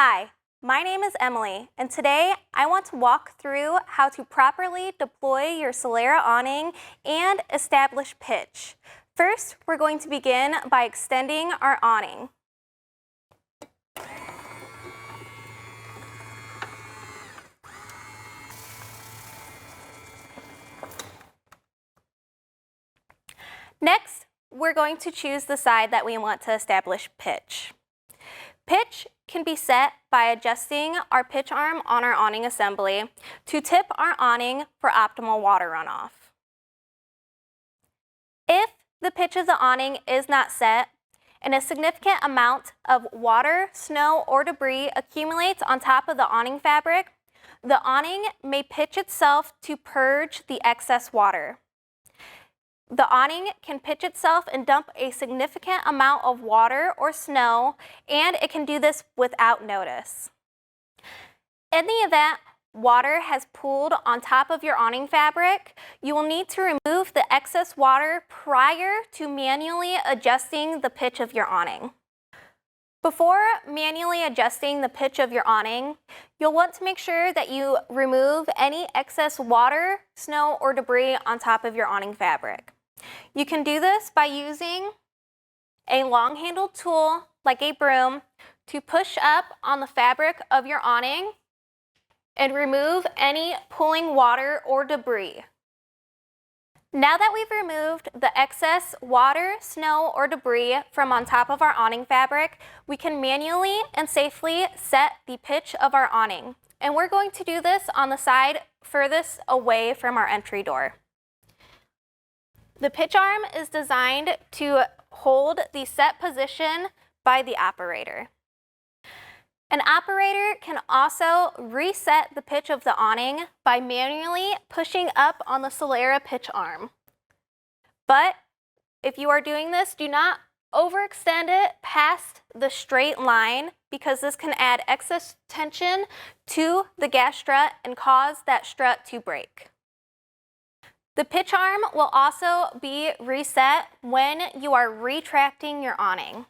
Hi, my name is Emily, and today I want to walk through how to properly deploy your solera awning and establish pitch. First, we're going to begin by extending our awning. Next, we're going to choose the side that we want to establish pitch. Pitch can be set by adjusting our pitch arm on our awning assembly to tip our awning for optimal water runoff. If the pitch of the awning is not set and a significant amount of water, snow, or debris accumulates on top of the awning fabric, the awning may pitch itself to purge the excess water. The awning can pitch itself and dump a significant amount of water or snow, and it can do this without notice. In the event water has pooled on top of your awning fabric, you will need to remove the excess water prior to manually adjusting the pitch of your awning. Before manually adjusting the pitch of your awning, you'll want to make sure that you remove any excess water, snow, or debris on top of your awning fabric. You can do this by using a long-handled tool like a broom to push up on the fabric of your awning and remove any pooling water or debris. Now that we've removed the excess water, snow, or debris from on top of our awning fabric, we can manually and safely set the pitch of our awning. And we're going to do this on the side furthest away from our entry door. The pitch arm is designed to hold the set position by the operator. An operator can also reset the pitch of the awning by manually pushing up on the solera pitch arm. But if you are doing this, do not overextend it past the straight line because this can add excess tension to the gas strut and cause that strut to break. The pitch arm will also be reset when you are retracting your awning.